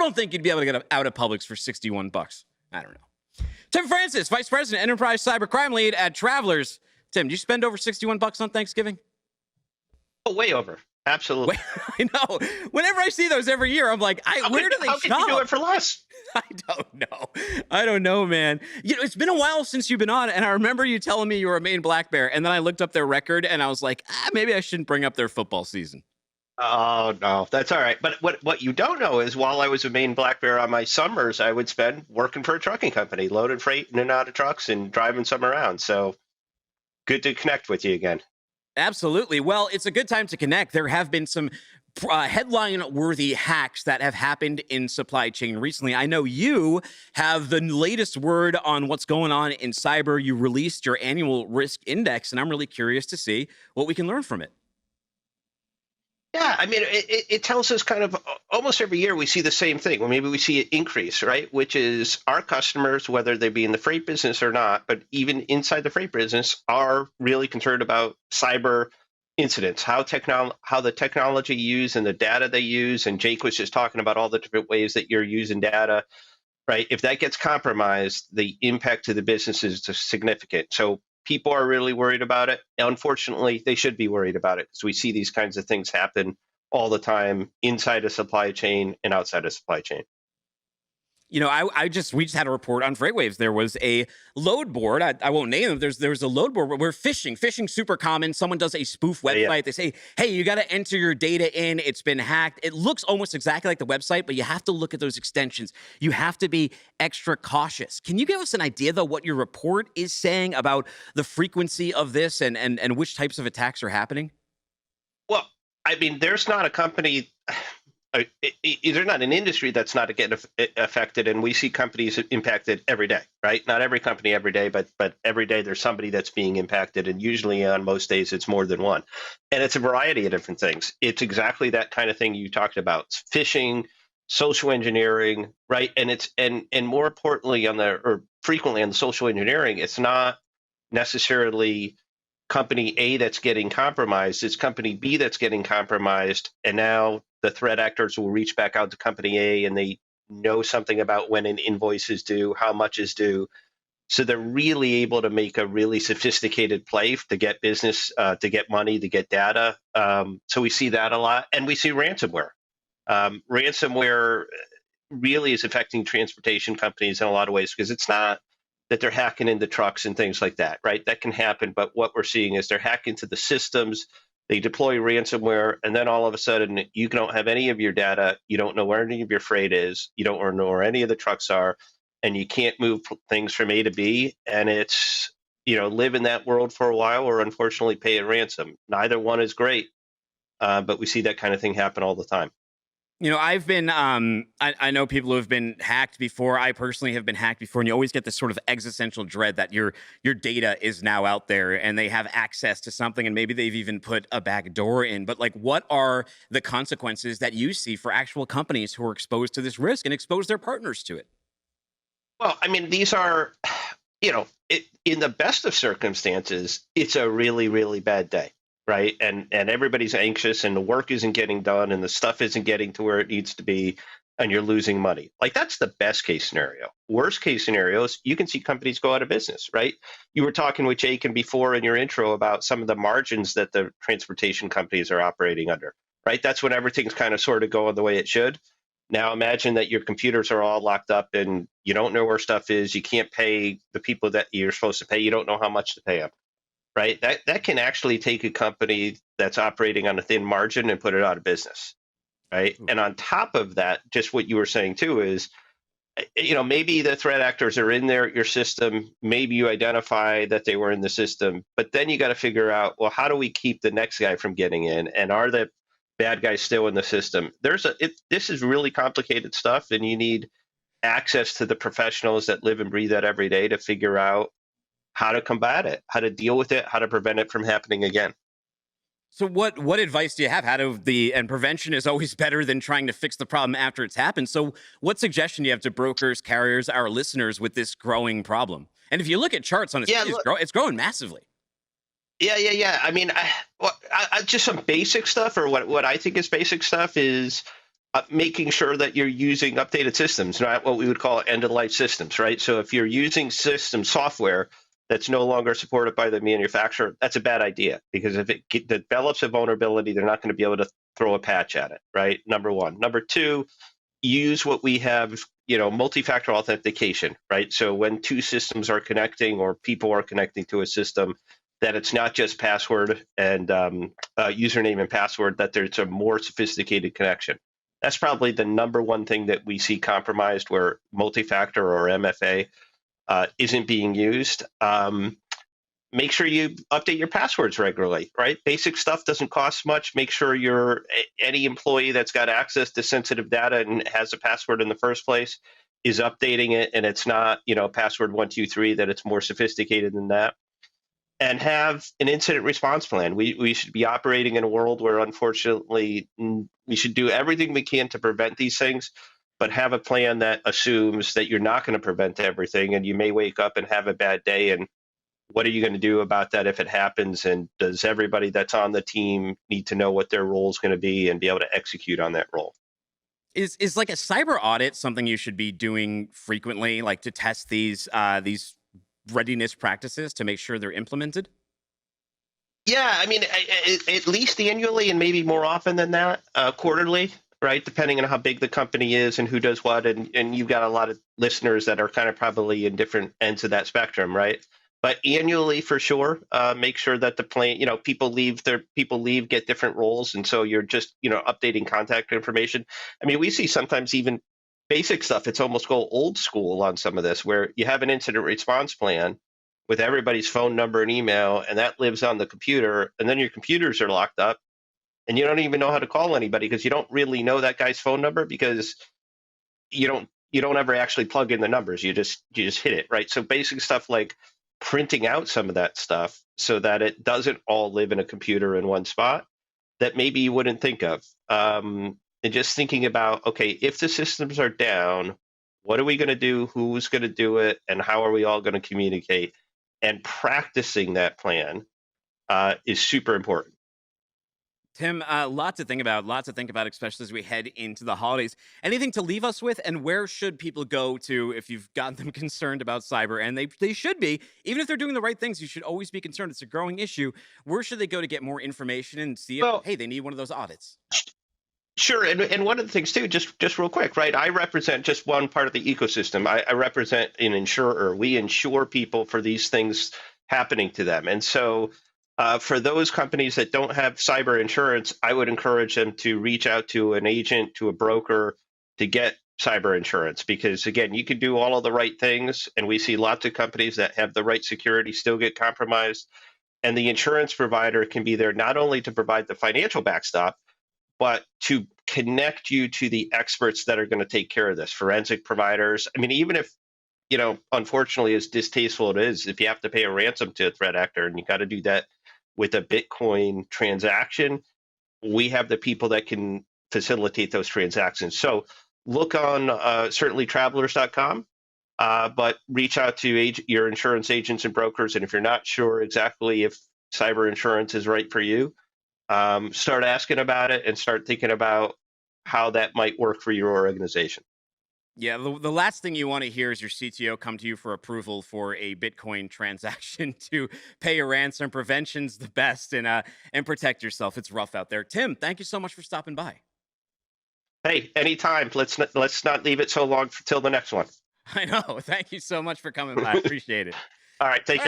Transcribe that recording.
don't think you'd be able to get out of Publix for $61. I don't know. Tim Francis, Vice President, Enterprise Cybercrime Lead at Travelers. Tim, do you spend over $61 on Thanksgiving? Oh, way over. Absolutely. I know. Whenever I see those every year, I'm like, where do they shop? How can you do it for less? I don't know, man. It's been a while since you've been on, and I remember you telling me you were a Maine Black Bear, and then I looked up their record, and I was like, maybe I shouldn't bring up their football season. Oh, no, that's all right. But what you don't know is while I was a Maine Black Bear on my summers, I would spend working for a trucking company, loading freight in and out of trucks and driving some around. So good to connect with you again. Absolutely. Well, it's a good time to connect. There have been some headline-worthy hacks that have happened in supply chain recently. I know you have the latest word on what's going on in cyber. You released your annual risk index, and I'm really curious to see what we can learn from it. Yeah, I mean, it tells us kind of almost every year we see the same thing, or maybe we see an increase, right? Which is our customers, whether they be in the freight business or not, but even inside the freight business, are really concerned about cyber incidents, how the technology used and the data they use. And Jake was just talking about all the different ways that you're using data, right? If that gets compromised, the impact to the business is significant. So people are really worried about it. Unfortunately, they should be worried about it because we see these kinds of things happen all the time inside a supply chain and outside a supply chain. We just had a report on FreightWaves. There was a load board. I won't name them. There was a load board where phishing super common. Someone does a spoof website. Yeah. They say, hey, you got to enter your data in. It's been hacked. It looks almost exactly like the website, but you have to look at those extensions. You have to be extra cautious. Can you give us an idea, though, what your report is saying about the frequency of this and which types of attacks are happening? Well, I mean, there's not a company... They're not an industry that's not getting affected, and we see companies impacted every day, right? Not every company every day, but every day there's somebody that's being impacted, and usually on most days it's more than one. And it's a variety of different things. It's exactly that kind of thing you talked about: it's phishing, social engineering, right? And it's and more importantly frequently on the social engineering, it's not necessarily company A that's getting compromised, it's company B that's getting compromised, and now the threat actors will reach back out to company A and they know something about when an invoice is due, how much is due. So they're really able to make a really sophisticated play to get business, to get money, to get data. So we see that a lot. And we see ransomware. Ransomware really is affecting transportation companies in a lot of ways because it's not that they're hacking into trucks and things like that, right? That can happen. But what we're seeing is they're hacking into the systems. They deploy ransomware, and then all of a sudden, you don't have any of your data. You don't know where any of your freight is. You don't know where any of the trucks are, and you can't move things from A to B. And it's, live in that world for a while or unfortunately pay a ransom. Neither one is great, but we see that kind of thing happen all the time. I've been, I know people who have been hacked before. I personally have been hacked before, and you always get this sort of existential dread that your data is now out there and they have access to something, and maybe they've even put a back door in. But what are the consequences that you see for actual companies who are exposed to this risk and expose their partners to it? Well, I mean, these are, in the best of circumstances, it's a really, really bad day. Right. And everybody's anxious and the work isn't getting done and the stuff isn't getting to where it needs to be and you're losing money. That's the best case scenario. Worst case scenario is you can see companies go out of business. Right. You were talking with Jake and before in your intro about some of the margins that the transportation companies are operating under. Right. That's when everything's kind of sort of going the way it should. Now imagine that your computers are all locked up and you don't know where stuff is. You can't pay the people that you're supposed to pay. You don't know how much to pay them. Right, that can actually take a company that's operating on a thin margin and put it out of business, right? Ooh. And on top of that, just what you were saying too is, maybe the threat actors are in your system. Maybe you identify that they were in the system, but then you got to figure out, well, how do we keep the next guy from getting in? And are the bad guys still in the system? This is really complicated stuff, and you need access to the professionals that live and breathe that every day to figure out how to combat it, how to deal with it, how to prevent it from happening again. So what advice do you have? And prevention is always better than trying to fix the problem after it's happened. So what suggestion do you have to brokers, carriers, our listeners with this growing problem? And if you look at charts on it's growing massively. Yeah. I mean, just some basic stuff, or what I think is basic stuff is Making sure that you're using updated systems, not what we would call end-of-life systems, right? So if you're using system software that's no longer supported by the manufacturer, that's a bad idea, because if it develops a vulnerability, they're not going to be able to throw a patch at it, right? Number one. Number two, use what we have, multi-factor authentication, right? So when two systems are connecting or people are connecting to a system, that it's not just password and username and password, that there's a more sophisticated connection. That's probably the number one thing that we see compromised, where multi-factor or MFA isn't being used. Make sure you update your passwords regularly, right? Basic stuff doesn't cost much. Make sure any employee that's got access to sensitive data and has a password in the first place is updating it, and it's not, password 123, that it's more sophisticated than that. And have an incident response plan. We should be operating in a world where, unfortunately, we should do everything we can to prevent these things, but have a plan that assumes that you're not going to prevent everything, and you may wake up and have a bad day, and what are you going to do about that if it happens? And does everybody that's on the team need to know what their role is going to be and be able to execute on that role? Is like a cyber audit something you should be doing frequently, like to test these readiness practices to make sure they're implemented? Yeah, I mean, at least annually, and maybe more often than that, quarterly, right? Depending on how big the company is and who does what. And you've got a lot of listeners that are kind of probably in different ends of that spectrum, right? But annually, for sure, make sure that the plan, people leave, get different roles. And so you're just, updating contact information. I mean, we see sometimes even basic stuff, it's almost go old school on some of this, where you have an incident response plan with everybody's phone number and email, and that lives on the computer, and then your computers are locked up, and you don't even know how to call anybody because you don't really know that guy's phone number, because you don't ever actually plug in the numbers. You just hit it, right? So basic stuff like printing out some of that stuff so that it doesn't all live in a computer in one spot that maybe you wouldn't think of. And just thinking about, okay, if the systems are down, what are we going to do? Who's going to do it? And how are we all going to communicate? And practicing that plan is super important. Tim, lots to think about, especially as we head into the holidays. Anything to leave us with, and where should people go to if you've gotten them concerned about cyber? And they should be, even if they're doing the right things, you should always be concerned. It's a growing issue. Where should they go to get more information and see if, Well, hey, they need one of those audits? sure, and one of the things too, just real quick, right? I represent just one part of the ecosystem. I represent an insurer. We insure people for these things happening to them, and so for those companies that don't have cyber insurance, I would encourage them to reach out to an agent, to a broker, to get cyber insurance, because again, you can do all of the right things, and we see lots of companies that have the right security still get compromised, and the insurance provider can be there not only to provide the financial backstop, but to connect you to the experts that are going to take care of this, forensic providers. I mean, even if, unfortunately, as distasteful it is, if you have to pay a ransom to a threat actor and you got to do that with a Bitcoin transaction, we have the people that can facilitate those transactions. So look on certainly travelers.com, but reach out to your insurance agents and brokers. And if you're not sure exactly if cyber insurance is right for you, start asking about it and start thinking about how that might work for your organization. Yeah, the last thing you want to hear is your CTO come to you for approval for a Bitcoin transaction to pay a ransom. Prevention's the best, and protect yourself. It's rough out there. Tim, thank you so much for stopping by. Hey, anytime. Let's not leave it so long till the next one. I know. Thank you so much for coming by. Appreciate it. All right, take care.